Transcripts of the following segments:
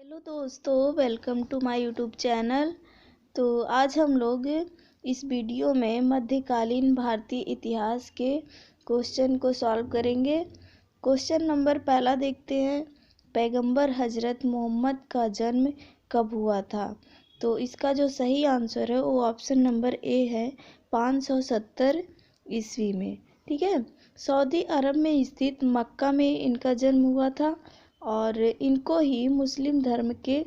Hello दोस्तों, welcome to my YouTube channel. तो आज हम लोग इस वीडियो में मध्यकालीन भारतीय इतिहास के क्वेश्चन को सॉल्व करेंगे। क्वेश्चन नंबर पहला देखते हैं। पैगंबर हजरत मोहम्मद का जन्म कब हुआ था? तो इसका जो सही आंसर है वो ऑप्शन नंबर ए है, 570 ईस्वी में। ठीक है, सऊदी अरब में स्थित मक्का में इनका जन्म हुआ था और इनको ही मुस्लिम धर्म के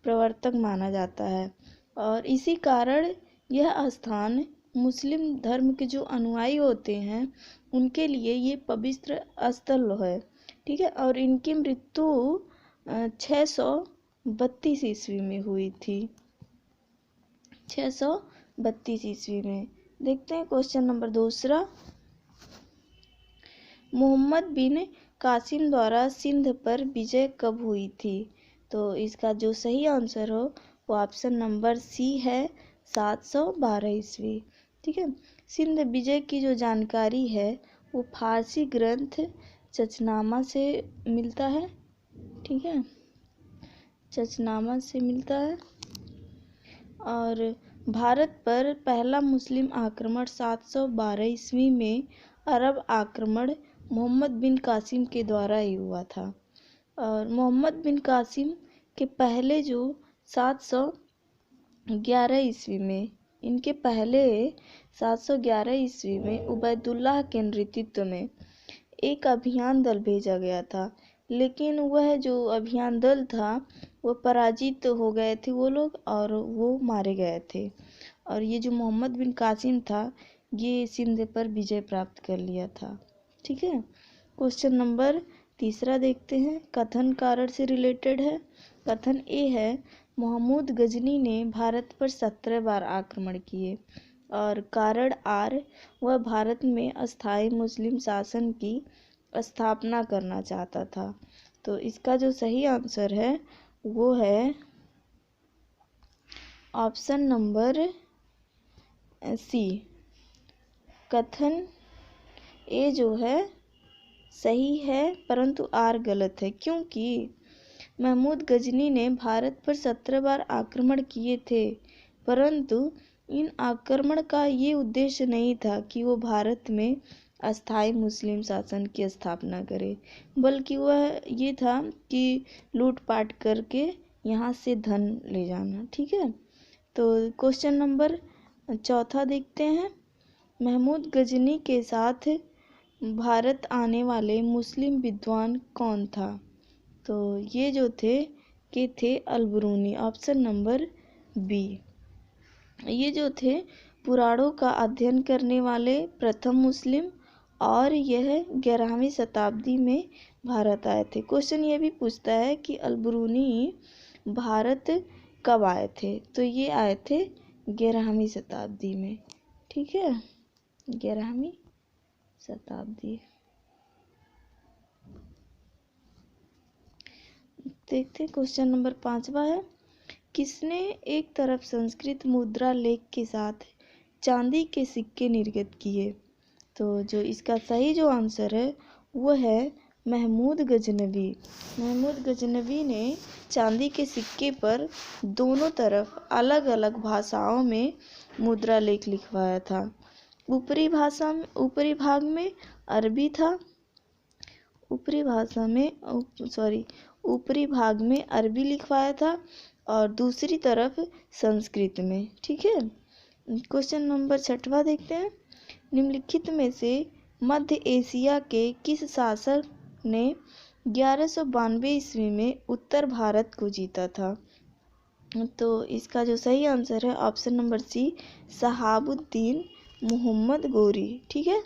प्रवर्तक माना जाता है और इसी कारण यह स्थान मुस्लिम धर्म के जो अनुयायी होते हैं उनके लिए ये पवित्र स्थल है। ठीक है, और इनकी मृत्यु 632 ईस्वी में हुई थी। 632 ईस्वी में। देखते हैं क्वेश्चन नंबर दूसरा। मोहम्मद बिन कासिम द्वारा सिंध पर विजय कब हुई थी? तो इसका जो सही आंसर हो वो ऑप्शन नंबर सी है, 712 ईस्वी। ठीक है, सिंध विजय की जो जानकारी है वो फारसी ग्रंथ चचनामा से मिलता है। ठीक है, चचनामा से मिलता है। और भारत पर पहला मुस्लिम आक्रमण 712 ईस्वी में अरब आक्रमण मोहम्मद बिन कासिम के द्वारा ही हुआ था। और मोहम्मद बिन कासिम के पहले जो 711 ईस्वी में, इनके पहले 711 ईस्वी में उबैदुल्लाह के नेतृत्व में एक अभियान दल भेजा गया था, लेकिन वह जो अभियान दल था वो पराजित हो गए थे वो लोग और वो मारे गए थे। और ये जो मोहम्मद बिन कासिम था ये सिंध पर विजय प्राप्त कर लिया था। ठीक है, क्वेश्चन नंबर तीसरा देखते हैं। कथन कारण से रिलेटेड है। कथन ए है, महमूद गजनी ने भारत पर 17 बार आक्रमण किए। और कारण आर, वह भारत में अस्थायी मुस्लिम शासन की स्थापना करना चाहता था। तो इसका जो सही आंसर है वो है ऑप्शन नंबर सी। कथन ए जो है सही है परंतु आर गलत है, क्योंकि महमूद गजनी ने भारत पर 17 बार आक्रमण किए थे, परंतु इन आक्रमण का ये उद्देश्य नहीं था कि वो भारत में अस्थायी मुस्लिम शासन की स्थापना करे, बल्कि वह ये था कि लूटपाट करके यहाँ से धन ले जाना। ठीक है, तो क्वेश्चन नंबर चौथा देखते हैं। महमूद गजनी के साथ भारत आने वाले मुस्लिम विद्वान कौन था? तो ये जो थे अल-बिरूनी, ऑप्शन नंबर बी। ये जो थे पुराणों का अध्ययन करने वाले प्रथम मुस्लिम और यह 11वीं शताब्दी में भारत आए थे। क्वेश्चन ये भी पूछता है कि अल-बिरूनी भारत कब आए थे? तो ये आए थे 11वीं शताब्दी में। ठीक है, 11वीं शताब्दी। देखते क्वेश्चन नंबर 5वां है। किसने एक तरफ संस्कृत मुद्रा लेख के साथ चांदी के सिक्के निर्गत किए? तो जो इसका सही जो आंसर है वो है महमूद गजनवी। महमूद गजनवी ने चांदी के सिक्के पर दोनों तरफ अलग अलग भाषाओं में मुद्रा लेख लिखवाया था। ऊपरी भाग में अरबी था। ऊपरी भाग में अरबी लिखवाया था और दूसरी तरफ संस्कृत में। ठीक है, क्वेश्चन नंबर 6वां देखते हैं। निम्नलिखित में से मध्य एशिया के किस शासक ने 1192 ईस्वी में उत्तर भारत को जीता था? तो इसका जो सही आंसर है option number C, Shahabuddin Mohammad Ghori. ठीक है,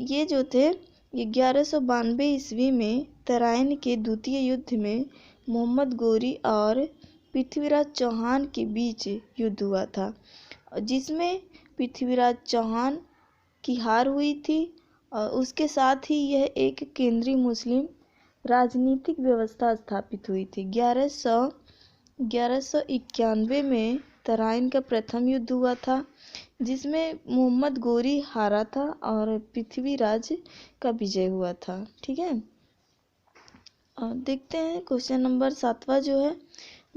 ये जो थे ये 1192 ईस्वी में तराइन के द्वितीय युद्ध में मोहम्मद गोरी और पृथ्वीराज चौहान के बीच युद्ध हुआ था, जिसमें पृथ्वीराज चौहान की हार हुई थी और उसके साथ ही यह एक केंद्रीय मुस्लिम राजनीतिक व्यवस्था स्थापित हुई थी। 1191 में तराइन का प्रथम युद्ध हुआ था, जिसमें मोहम्मद गोरी हारा था और पृथ्वीराज का विजय हुआ था। ठीक है, देखते हैं क्वेश्चन नंबर 7वां जो है,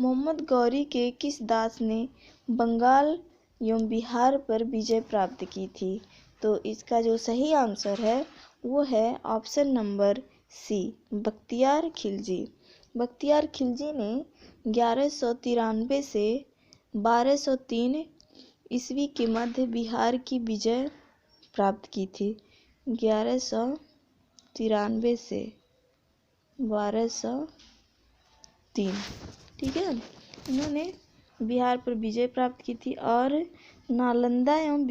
मोहम्मद गौरी के किस दास ने बंगाल एवं बिहार पर विजय प्राप्त की थी? तो इसका जो सही आंसर है वो है option number C, Bakhtiyar Khilji. Bakhtiyar Khilji ने 1193 से 1203 ईस्वी के मध्य बिहार की विजय प्राप्त की थी। 1193 से 1203, ठीक है, इन्होंने बिहार पर विजय प्राप्त की थी। और नालंदा एवं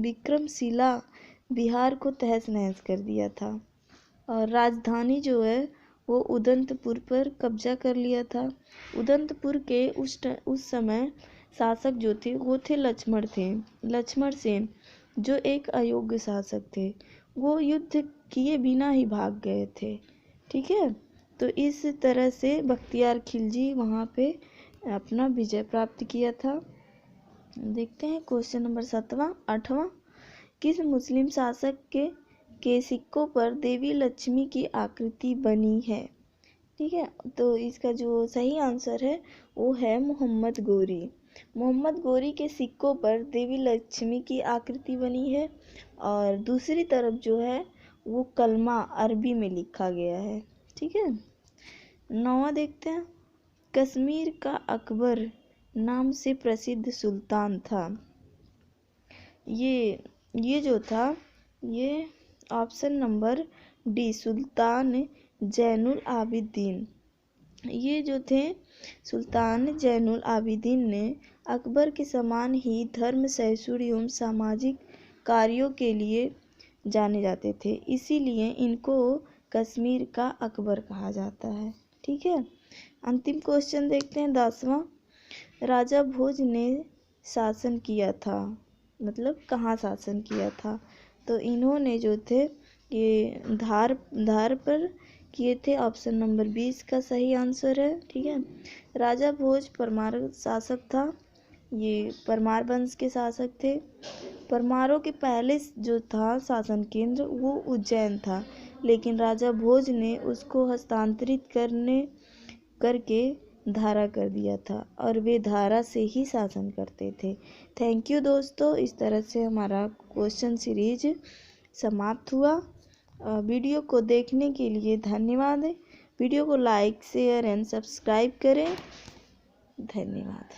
विक्रमशिला बिहार को तहस नहस कर दिया था। और राजधानी जो है वो उदंतपुर पर कब्जा कर लिया था। उदंतपुर के उस समय शासक जो थे वो थे लक्ष्मण सेन, जो एक अयोग्य शासक थे। वो युद्ध किए बिना ही भाग गए थे, ठीक है। तो इस तरह से बख्तियार खिलजी वहाँ पे अपना विजय प्राप्त किया था। देखते हैं क्वेश्चन नंबर 8वां, किस मुस्लिम शासक के सिक्कों पर देवी लक्ष्मी की आकृति बनी है? ठीक है, तो इसका जो सही आंसर है वो है मोहम्मद गोरी। मोहम्मद गोरी के सिक्कों पर देवी लक्ष्मी की आकृति बनी है। और दूसरी तरफ जो है वो कलमा अरबी में लिखा गया है, ठीक है। 9वां देखते हैं, कश्मीर का अकबर नाम से प्रसिद्ध सुल्तान था। ये जो था ये ऑप्शन नंबर डी, सुल्तान जैनुल आबिदीन। ये जो थे सुल्तान जैनुल आबिदीन ने अकबर के समान ही धर्म सहिष्णु एवं सामाजिक कार्यों के लिए जाने जाते थे, इसीलिए इनको कश्मीर का अकबर कहा जाता है, ठीक है। अंतिम क्वेश्चन देखते हैं 10वां, राजा भोज ने शासन किया था, मतलब कहाँ शासन किया था? तो इन्होंने जो थे ये धार पर किए थे। ऑप्शन नंबर 20 का सही आंसर है, ठीक है। राजा भोज परमार शासक था, ये परमार वंश के शासक थे। परमारों के पहले जो था शासन केंद्र वो उज्जैन था, लेकिन राजा भोज ने उसको हस्तांतरित करके धारा कर दिया था, और वे धारा से ही शासन करते थे। थैंक यू दोस्तों, इस तरह से हमारा क्वेश्चन सीरीज समाप्त हुआ। वीडियो को देखने के लिए धन्यवाद। वीडियो को लाइक, शेयर एंड सब्सक्राइब करें। धन्यवाद।